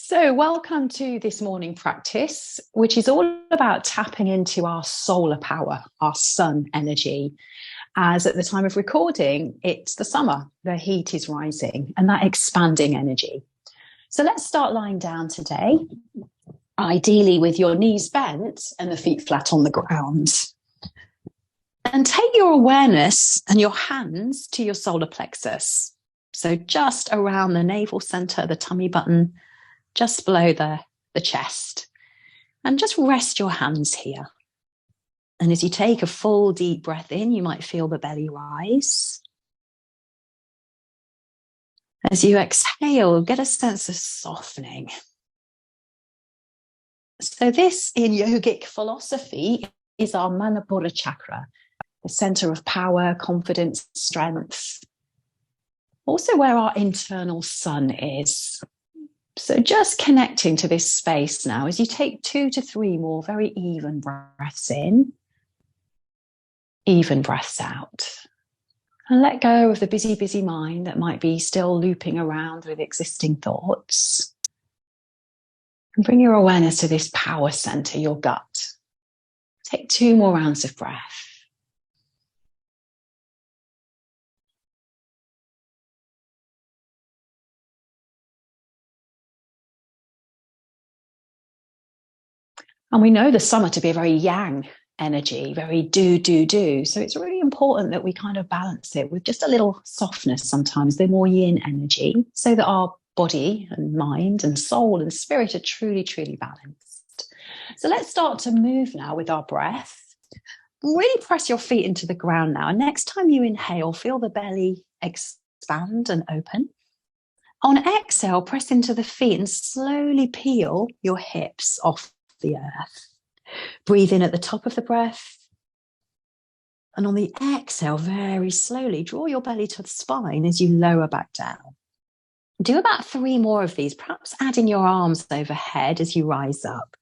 So, welcome to this morning practice, which is all about tapping into our solar power, our sun energy. As at the time of recording, it's the summer, the heat is rising, and that expanding energy. So, let's start lying down today, ideally with your knees bent and the feet flat on the ground. And take your awareness and your hands to your solar plexus. So, just around the navel center, the tummy button, just below the chest, and just rest your hands here. And as you take a full deep breath in, you might feel the belly rise. As you exhale, get a sense of softening. So this, in yogic philosophy, is our Manipura chakra, the center of power, confidence, strength. Also where our internal sun is. So just connecting to this space now as you take 2 to 3 more very even breaths in, even breaths out. And let go of the busy, busy mind that might be still looping around with existing thoughts. And bring your awareness to this power center, your gut. Take 2 more rounds of breath. And we know the summer to be a very yang energy, very do. So it's really important that we kind of balance it with just a little softness sometimes, the more yin energy, so that our body and mind and soul and spirit are truly, truly balanced. So let's start to move now with our breath. Really press your feet into the ground now. And next time you inhale, feel the belly expand and open. On exhale, press into the feet and slowly peel your hips off the earth. Breathe in at the top of the breath. And on the exhale, very slowly, draw your belly to the spine as you lower back down. Do about 3 more of these, perhaps adding your arms overhead as you rise up.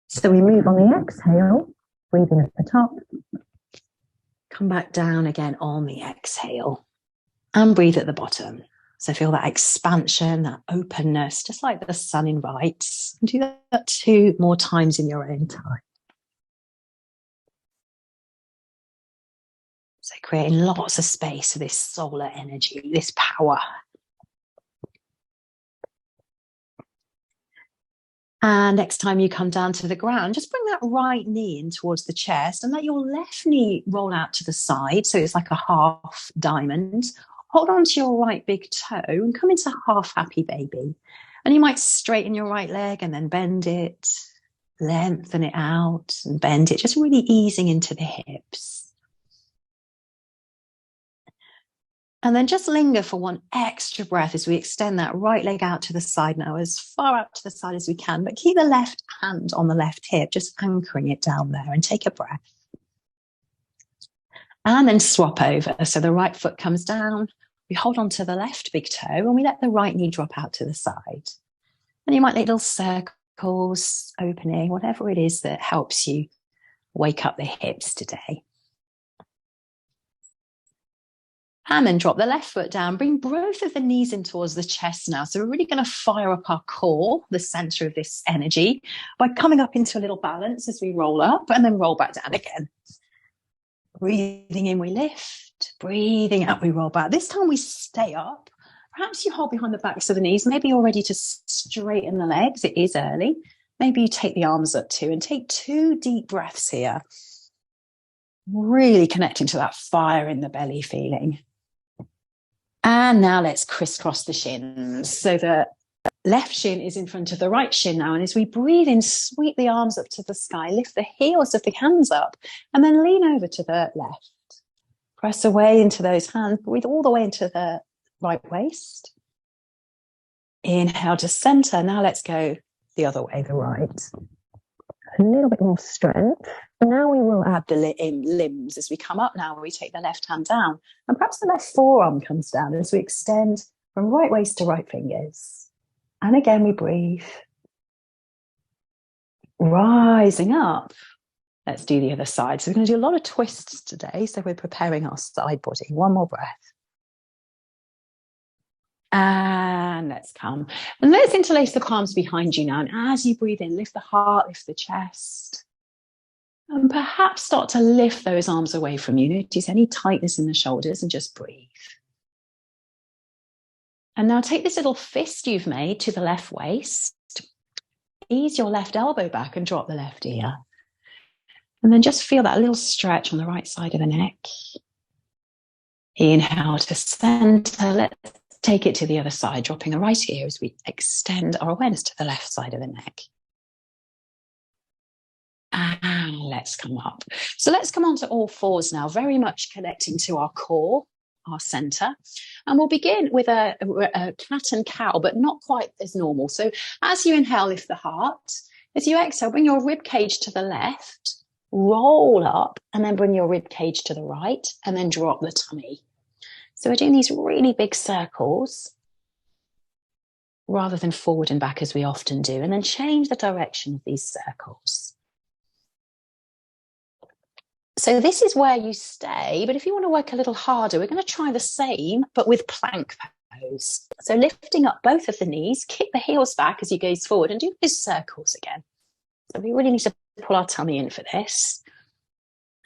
So we move on the exhale, breathe in at the top. Come back down again on the exhale. And breathe at the bottom. So feel that expansion, that openness, just like the sun invites. And do that 2 more times in your own time. So creating lots of space for this solar energy, this power. And next time you come down to the ground, just bring that right knee in towards the chest and let your left knee roll out to the side. So it's like a half diamond. Hold on to your right big toe and come into half happy baby. And you might straighten your right leg and then bend it, lengthen it out and bend it, just really easing into the hips. And then just linger for 1 extra breath as we extend that right leg out to the side now, as far out to the side as we can, but keep the left hand on the left hip, just anchoring it down there, and take a breath. And then swap over. So the right foot comes down. We hold on to the left big toe and we let the right knee drop out to the side. And you might let little circles opening, whatever it is that helps you wake up the hips today. And then drop the left foot down. Bring both of the knees in towards the chest now. So we're really going to fire up our core, the center of this energy, by coming up into a little balance as we roll up and then roll back down again. Breathing in, we lift. Breathing out, we roll back. This time we stay up. Perhaps you hold behind the backs of the knees. Maybe you're ready to straighten the legs. It is early. Maybe you take the arms up too and take 2 deep breaths here. Really connecting to that fire in the belly feeling. And now let's crisscross the shins. So the left shin is in front of the right shin now. And as we breathe in, sweep the arms up to the sky, lift the heels of the hands up, and then lean over to the left. Press away into those hands, breathe all the way into the right waist. Inhale to center. Now let's go the other way, the right. A little bit more strength. Now we will add the limbs as we come up now. We take the left hand down and perhaps the left forearm comes down as we extend from right waist to right fingers. And again, we breathe. Rising up. Let's do the other side. So we're going to do a lot of twists today. So we're preparing our side body. 1 more breath. And And let's come. And let's interlace the palms behind you now. And as you breathe in, lift the heart, lift the chest. And perhaps start to lift those arms away from you. Notice any tightness in the shoulders and just breathe. And now take this little fist you've made to the left waist. Ease your left elbow back and drop the left ear. And then just feel that little stretch on the right side of the neck. Inhale to center. Let's take it to the other side, dropping the right ear as we extend our awareness to the left side of the neck. And let's come up. So let's come onto all fours now, very much connecting to our core, our center. And we'll begin with a cat and cow, but not quite as normal. So as you inhale, lift the heart. As you exhale, bring your rib cage to the left, roll up, and then bring your rib cage to the right, and then drop the tummy. So we're doing these really big circles rather than forward and back as we often do, and then change the direction of these circles. So this is where you stay, but if you want to work a little harder, we're going to try the same, but with plank pose. So lifting up both of the knees, kick the heels back as you gaze forward, and do these circles again. So we really need to pull our tummy in for this,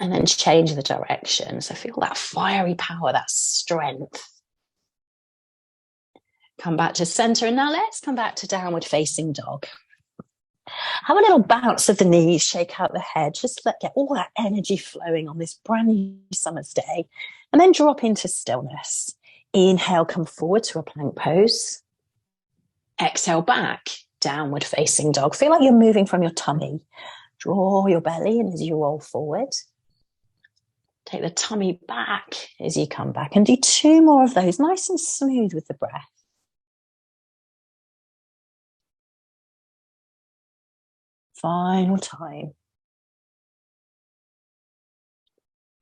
and then change the direction. So feel that fiery power, that strength. Come back to center, and now let's come back to downward facing dog. Have a little bounce of the knees, shake out the head, just get all that energy flowing on this brand new summer's day, and then drop into stillness. Inhale, come forward to a plank pose. Exhale back, downward facing dog. Feel like you're moving from your tummy. Draw your belly in as you roll forward. Take the tummy back as you come back, and do 2 more of those, nice and smooth with the breath. Final time.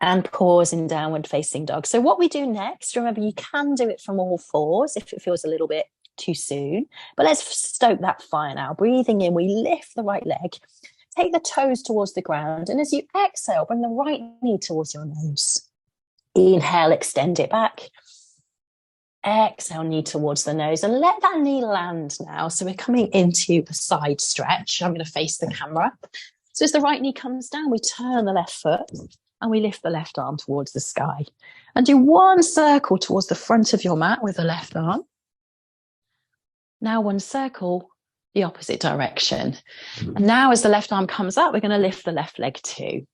And pause in downward facing dog. So what we do next, remember you can do it from all fours if it feels a little bit too soon, but let's stoke that fire now. Breathing in, we lift the right leg, take the toes towards the ground, and as you exhale, bring the right knee towards your nose. Inhale, extend it back. Exhale, knee towards the nose, and let that knee land now. So we're coming into a side stretch. I'm going to face the camera. So as the right knee comes down, we turn the left foot and we lift the left arm towards the sky. And do 1 circle towards the front of your mat with the left arm. Now 1 circle the opposite direction. And now as the left arm comes up, we're going to lift the left leg too.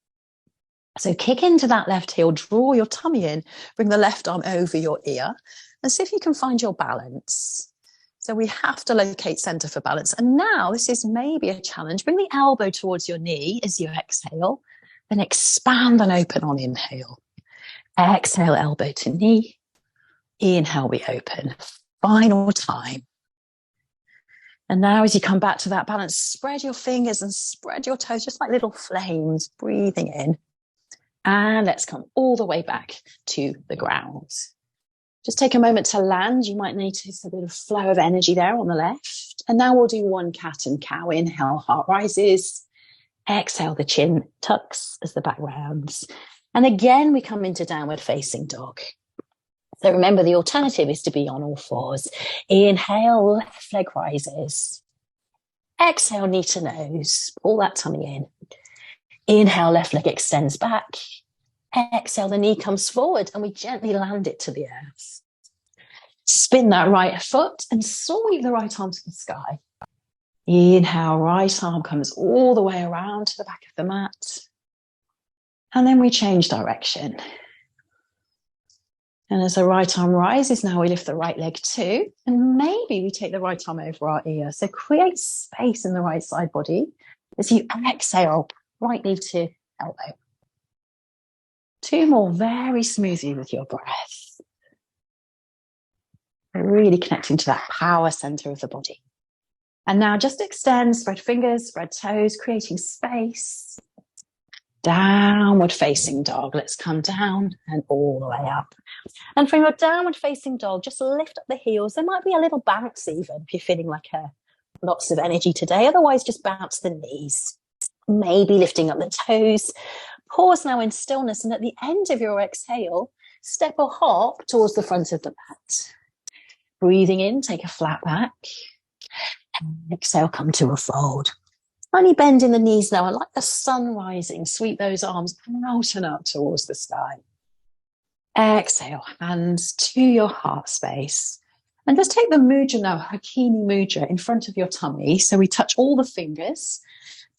So kick into that left heel, draw your tummy in, bring the left arm over your ear, and see if you can find your balance. So we have to locate center for balance. And now this is maybe a challenge. Bring the elbow towards your knee as you exhale, then expand and open on inhale. Exhale, elbow to knee. Inhale, we open. Final time. And now as you come back to that balance, spread your fingers and spread your toes, just like little flames, breathing in. And let's come all the way back to the ground. Just take a moment to land. You might notice a bit of flow of energy there on the left. And now we'll do 1 cat and cow. Inhale, heart rises. Exhale, the chin tucks as the back rounds. And again, we come into downward facing dog. So remember, the alternative is to be on all fours. Inhale, left leg rises. Exhale, knee to nose. Pull that tummy in. Inhale, left leg extends back. Exhale, the knee comes forward and we gently land it to the earth. Spin that right foot and sweep the right arm to the sky. Inhale, right arm comes all the way around to the back of the mat. And then we change direction. And as the right arm rises, now we lift the right leg too. And maybe we take the right arm over our ear. So create space in the right side body. As you exhale, right knee to elbow. 2 more very smoothly with your breath. Really connecting to that power center of the body. And now just extend, spread fingers, spread toes, creating space. Downward facing dog. Let's come down and all the way up. And from your downward facing dog, just lift up the heels. There might be a little bounce even if you're feeling like lots of energy today. Otherwise, just bounce the knees. Maybe lifting up the toes. Pause now in stillness, and at the end of your exhale, step or hop towards the front of the mat. Breathing in, take a flat back. Exhale, come to a fold. Tiny bend in the knees now, and like the sun rising, sweep those arms out and up towards the sky. Exhale, hands to your heart space. And just take the mudra now, Hakini mudra, in front of your tummy. So we touch all the fingers,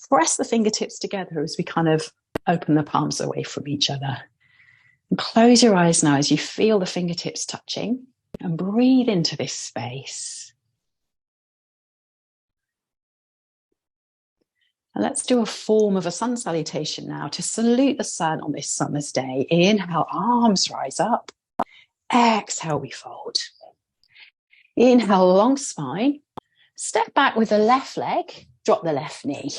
press the fingertips together as we kind of open the palms away from each other. And close your eyes now as you feel the fingertips touching, and breathe into this space. And let's do a form of a sun salutation now to salute the sun on this summer's day. Inhale, arms rise up. Exhale, we fold. Inhale, long spine. Step back with the left leg, drop the left knee.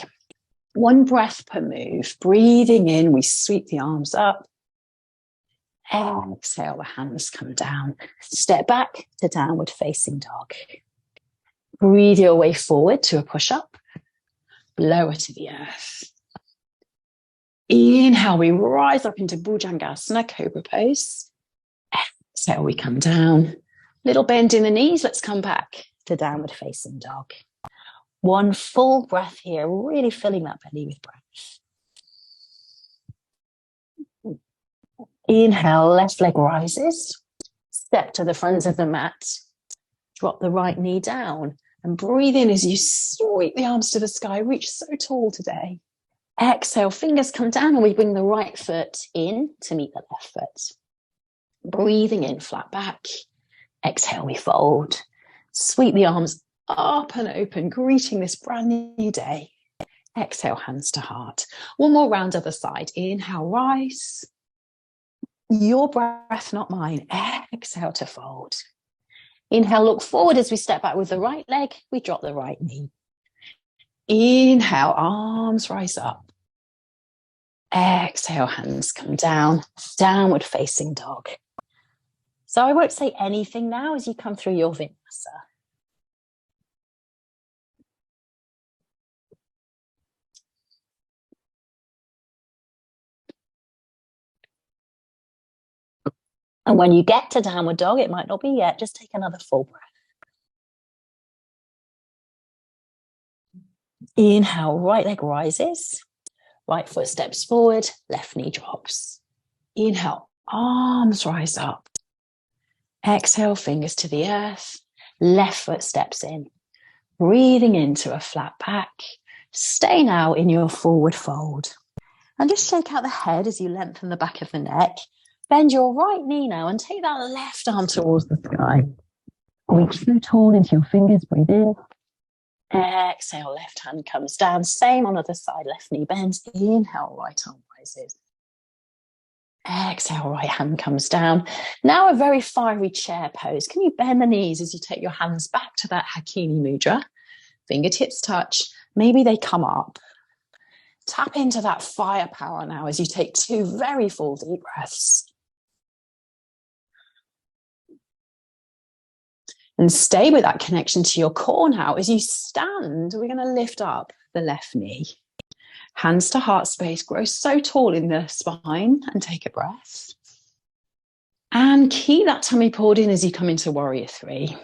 One breath per move. Breathing in, we sweep the arms up. Exhale, the hands come down. Step back to downward facing dog. Breathe your way forward to a push-up. Lower to the earth. Inhale, we rise up into Bhujangasana, Cobra pose. Exhale, we come down. Little bend in the knees. Let's come back to downward facing dog. One full breath here, really filling that belly with breath. Inhale, left leg rises. Step to the front of the mat. Drop the right knee down. And breathe in as you sweep the arms to the sky. Reach so tall today. Exhale, fingers come down and we bring the right foot in to meet the left foot. Breathing in, flat back. Exhale, we fold. Sweep the arms up and open, greeting this brand new day. Exhale, hands to heart. One more round other side. Inhale, rise. Your breath, not mine. Exhale to fold. Inhale, look forward as we step back with the right leg. We drop the right knee. Inhale, arms rise up. Exhale, hands come down. Downward facing dog. So I won't say anything now as you come through your vinyasa. And when you get to downward dog, it might not be yet, just take another full breath. Inhale, right leg rises, right foot steps forward, left knee drops. Inhale, arms rise up. Exhale, fingers to the earth, left foot steps in. Breathing into a flat back. Stay now in your forward fold. And just shake out the head as you lengthen the back of the neck. Bend your right knee now and take that left arm towards the sky. Reach so tall into your fingers, breathe in. Exhale, left hand comes down. Same on the other side, left knee bends. Inhale, right arm rises. Exhale, right hand comes down. Now a very fiery chair pose. Can you bend the knees as you take your hands back to that Hakini mudra? Fingertips touch. Maybe they come up. Tap into that firepower now as you take 2 very full deep breaths. And stay with that connection to your core now. As you stand, we're going to lift up the left knee. Hands to heart space, grow so tall in the spine and take a breath. And keep that tummy pulled in as you come into warrior 3.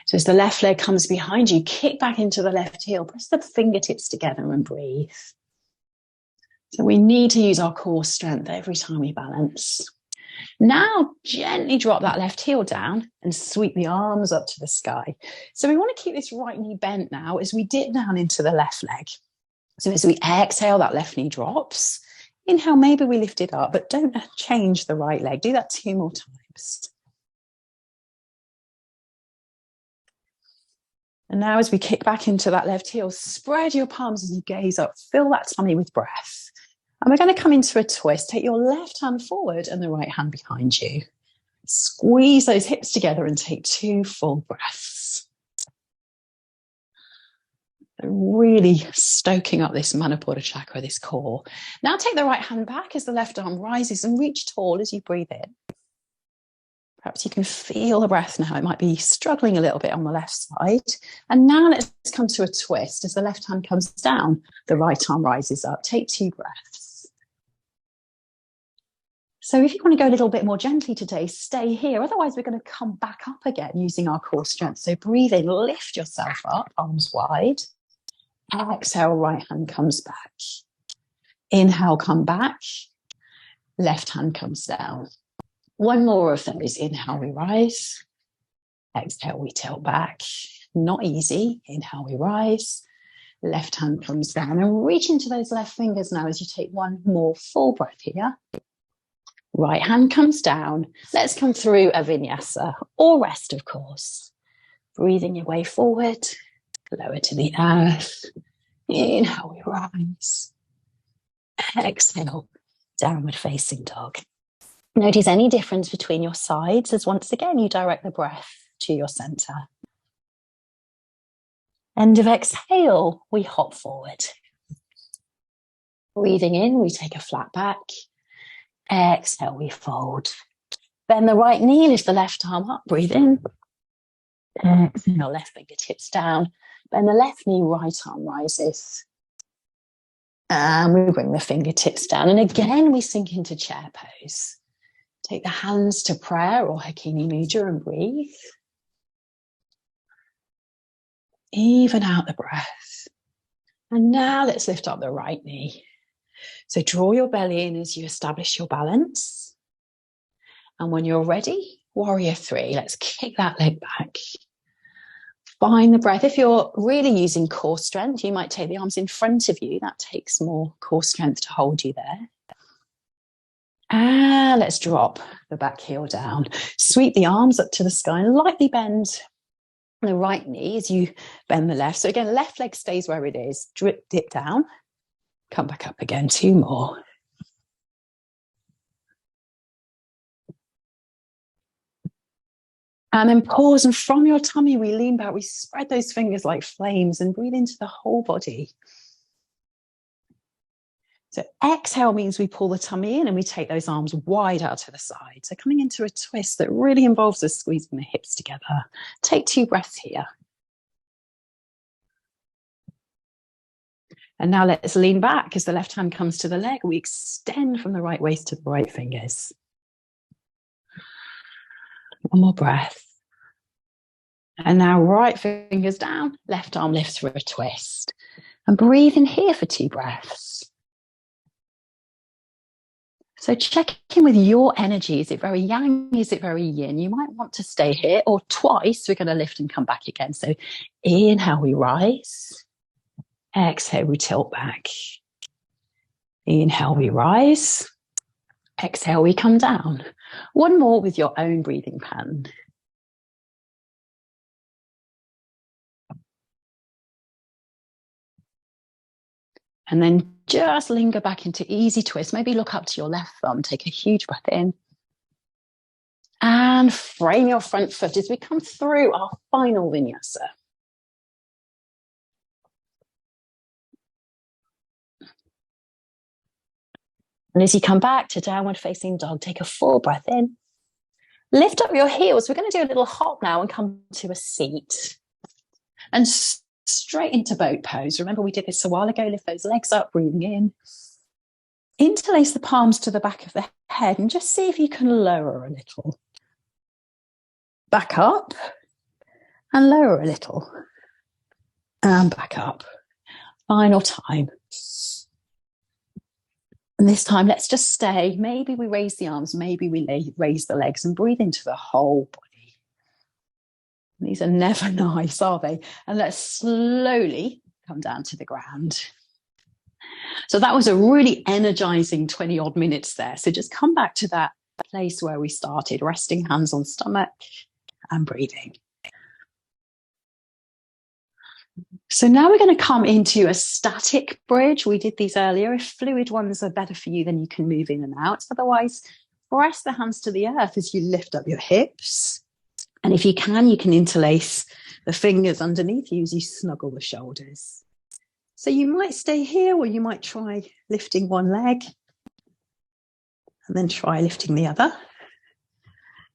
So as the left leg comes behind you, kick back into the left heel, press the fingertips together and breathe. So we need to use our core strength every time we balance. Now gently drop that left heel down and sweep the arms up to the sky. So we want to keep this right knee bent now as we dip down into the left leg. So as we exhale, that left knee drops. Inhale, maybe we lift it up, but don't change the right leg. Do that 2 more times. And now as we kick back into that left heel, spread your palms as you gaze up. Fill that tummy with breath. And we're going to come into a twist. Take your left hand forward and the right hand behind you. Squeeze those hips together and take 2 full breaths. Really stoking up this Manipura chakra, this core. Now take the right hand back as the left arm rises and reach tall as you breathe in. Perhaps you can feel the breath now. It might be struggling a little bit on the left side. And now let's come to a twist. As the left hand comes down, the right arm rises up. Take 2 breaths. So if you want to go a little bit more gently today, stay here. Otherwise, we're going to come back up again using our core strength. So breathe in, lift yourself up, arms wide. Exhale, right hand comes back. Inhale, come back. Left hand comes down. One more of those. Inhale, we rise. Exhale, we tilt back. Not easy. Inhale, we rise. Left hand comes down, and reach into those left fingers now as you take one more full breath here. Right hand comes down. Let's come through a vinyasa or rest, of course. Breathing your way forward, lower to the earth. Inhale, we rise. Exhale, downward facing dog. Notice any difference between your sides as once again you direct the breath to your center. End of exhale, we hop forward. Breathing in, we take a flat back. Exhale, we fold. Bend the right knee, lift the left arm up, breathe in. Exhale, left fingertips down. Bend the left knee, right arm rises. And we bring the fingertips down. And again, we sink into chair pose. Take the hands to prayer or Hakini Mudra and breathe. Even out the breath. And now let's lift up the right knee. So draw your belly in as you establish your balance. And when you're ready, warrior three. Let's kick that leg back. Find the breath. If you're really using core strength, you might take the arms in front of you. That takes more core strength to hold you there. And let's drop the back heel down. Sweep the arms up to the sky and lightly bend the right knee as you bend the left. So again, left leg stays where it is. Dip down. Come back up again. Two more. And then pause, and from your tummy, we lean back. We spread those fingers like flames and breathe into the whole body. So exhale means we pull the tummy in and we take those arms wide out to the side. So coming into a twist that really involves us squeezing the hips together. Take 2 breaths here. And now let's lean back as the left hand comes to the leg. We extend from the right waist to the right fingers. One more breath. And now right fingers down, left arm lifts for a twist. And breathe in here for 2 breaths. So check in with your energy. Is it very yang? Is it very yin? You might want to stay here, or twice we're going to lift and come back again. So inhale, we rise. Exhale, we tilt back. Inhale, we rise. Exhale, we come down. One more with your own breathing pattern. And then just linger back into easy twist. Maybe look up to your left thumb. Take a huge breath in. And frame your front foot as we come through our final vinyasa. And as you come back to downward facing dog, take a full breath in. Lift up your heels. We're going to do a little hop now and come to a seat. And straight into boat pose. Remember we did this a while ago. Lift those legs up, breathing in. Interlace the palms to the back of the head and just see if you can lower a little. Back up and lower a little. And back up. Final time. And this time, let's just stay. Maybe we raise the arms, maybe we raise the legs and breathe into the whole body. These are never nice, are they? And let's slowly come down to the ground. So that was a really energizing 20 odd minutes there. So just come back to that place where we started, resting hands on stomach and breathing. So now we're going to come into a static bridge. We did these earlier. If fluid ones are better for you, then you can move in and out. Otherwise, press the hands to the earth as you lift up your hips. And if you can interlace the fingers underneath you as you snuggle the shoulders. So you might stay here, or you might try lifting one leg and then try lifting the other.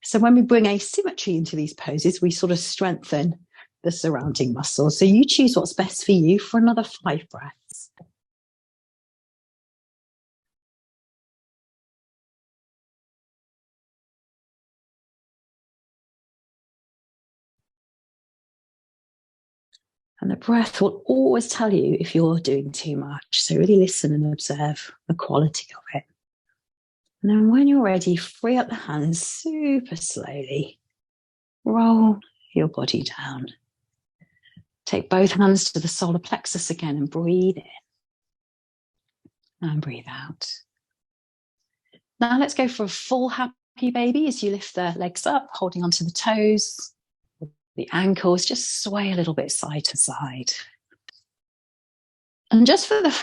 So when we bring asymmetry into these poses, we sort of strengthen the surrounding muscles. So you choose what's best for you for another 5 breaths. And the breath will always tell you if you're doing too much. So really listen and observe the quality of it. And then when you're ready, free up the hands super slowly. Roll your body down. Take both hands to the solar plexus again and breathe in. And breathe out. Now let's go for a full happy baby as you lift the legs up, holding onto the toes. The ankles just sway a little bit side to side. And just for the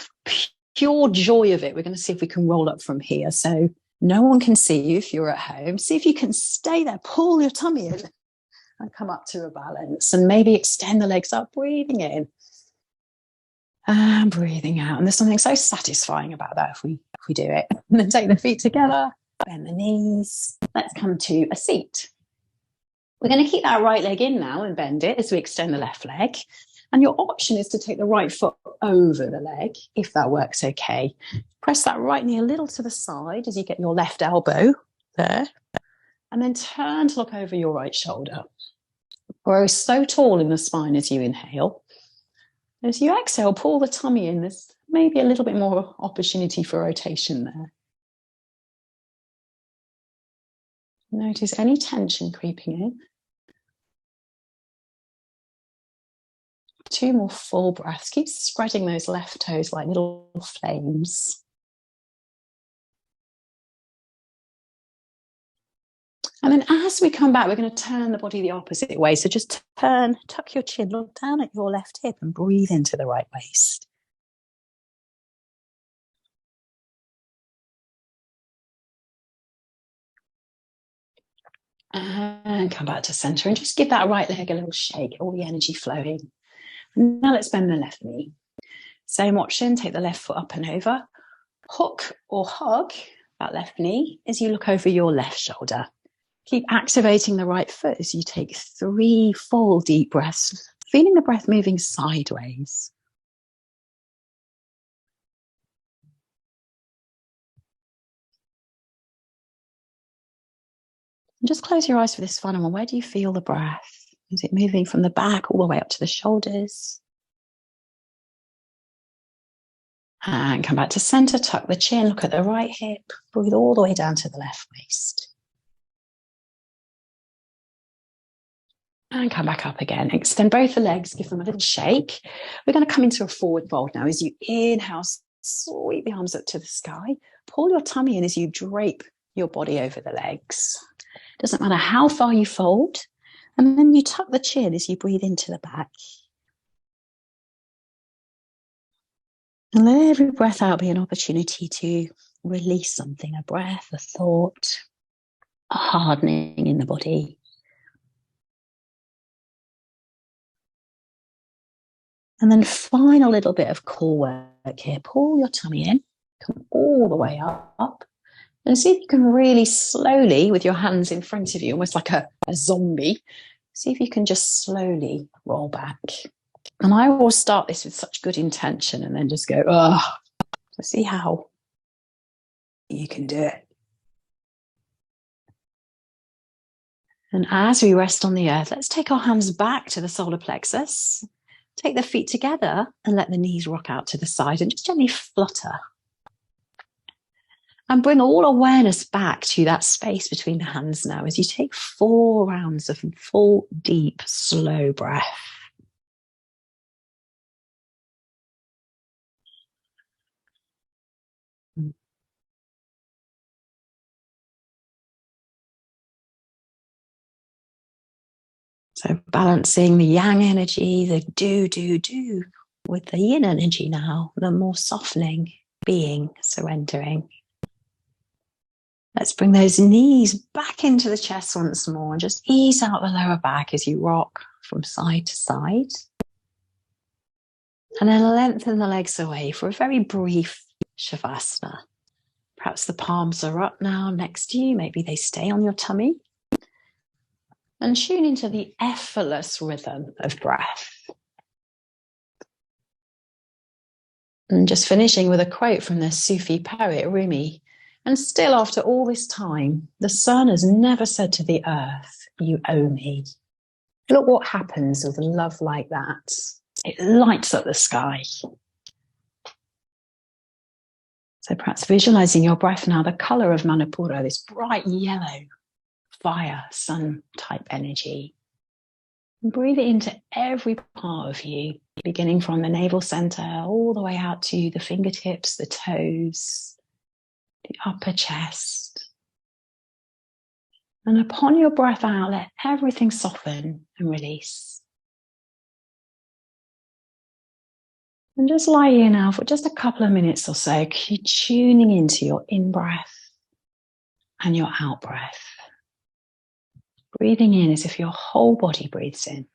pure joy of it, we're going to see if we can roll up from here. So no one can see you if you're at home. See if you can stay there, pull your tummy in and come up to a balance. And maybe extend the legs up, breathing in and breathing out. And there's something so satisfying about that if we do it. And then take the feet together, bend the knees. Let's come to a seat. We're going to keep that right leg in now and bend it as we extend the left leg. And your option is to take the right foot over the leg, if that works okay. Press that right knee a little to the side as you get your left elbow there. And then turn to look over your right shoulder. Grow so tall in the spine as you inhale. As you exhale, pull the tummy in. There's maybe a little bit more opportunity for rotation there. Notice any tension creeping in. 2 more full breaths. Keep spreading those left toes like little flames. And then as we come back, we're going to turn the body the opposite way. So just turn, tuck your chin, look down at your left hip and breathe into the right waist. And come back to center and just give that right leg a little shake, all the energy flowing. Now let's bend the left knee. Same option, take the left foot up and over. Hook or hug that left knee as you look over your left shoulder. Keep activating the right foot as you take 3 full deep breaths, feeling the breath moving sideways. And just close your eyes for this final one. Where do you feel the breath? Is it moving from the back all the way up to the shoulders? And come back to center, tuck the chin, look at the right hip, breathe all the way down to the left waist. And come back up again. Extend both the legs, give them a little shake. We're going to come into a forward fold now. As you inhale, sweep the arms up to the sky. Pull your tummy in as you drape your body over the legs. Doesn't matter how far you fold. And then you tuck the chin as you breathe into the back. And let every breath out be an opportunity to release something, a breath, a thought, a hardening in the body. And then final little bit of core work here. Pull your tummy in, come all the way up. And see if you can really slowly, with your hands in front of you, almost like a zombie, see if you can just slowly roll back. And I always start this with such good intention and then just go, to see how you can do it. And as we rest on the earth, let's take our hands back to the solar plexus. Take the feet together and let the knees rock out to the side and just gently flutter. And bring all awareness back to that space between the hands now as you take 4 rounds of full, deep, slow breath. So balancing the yang energy, the do, with the yin energy now, the more softening, being, surrendering. Let's bring those knees back into the chest once more and just ease out the lower back as you rock from side to side. And then lengthen the legs away for a very brief shavasana. Perhaps the palms are up now next to you. Maybe they stay on your tummy. And tune into the effortless rhythm of breath. And just finishing with a quote from the Sufi poet Rumi. And still after all this time, the sun has never said to the earth, you owe me. Look what happens with love like that. It lights up the sky. So perhaps visualizing your breath now, the color of Manipura, this bright yellow fire, sun type energy. And breathe it into every part of you, beginning from the navel center all the way out to the fingertips, the toes, the upper chest. And upon your breath out, let everything soften and release. And just lie here now for just a couple of minutes or so, tuning into your in-breath and your out-breath. Breathing in as if your whole body breathes in.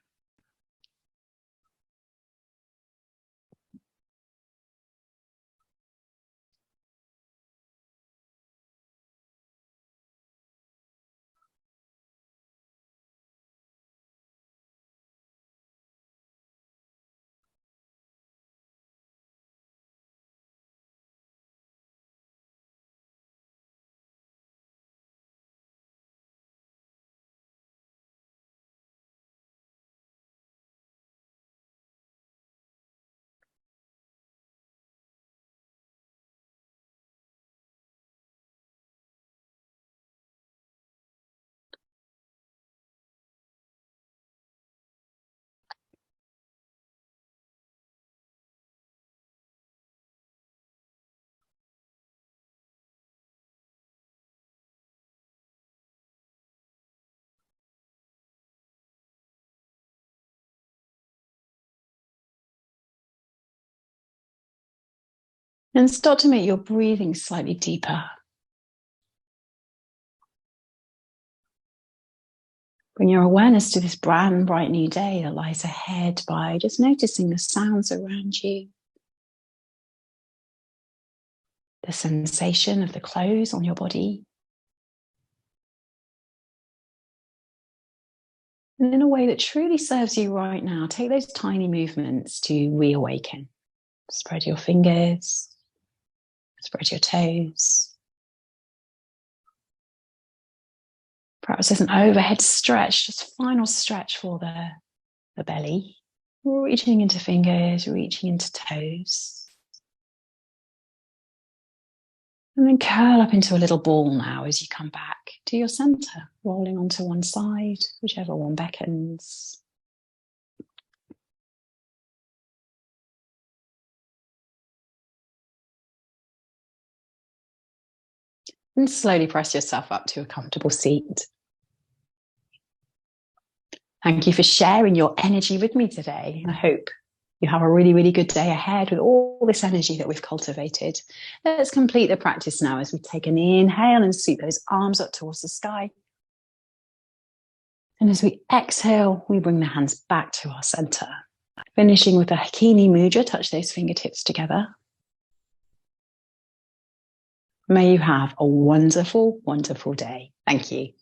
And start to make your breathing slightly deeper. Bring your awareness to this brand bright new day that lies ahead by just noticing the sounds around you. The sensation of the clothes on your body. And in a way that truly serves you right now, take those tiny movements to reawaken. Spread your fingers, spread your toes. Perhaps there's an overhead stretch, just final stretch for the belly. Reaching into fingers, reaching into toes. And then curl up into a little ball now as you come back to your center, rolling onto one side, whichever one beckons. And slowly press yourself up to a comfortable seat. Thank you for sharing your energy with me today. I hope you have a really, really good day ahead with all this energy that we've cultivated. Let's complete the practice now as we take an inhale and sweep those arms up towards the sky. And as we exhale, we bring the hands back to our center. Finishing with a Hakini Mudra, touch those fingertips together. May you have a wonderful, wonderful day. Thank you.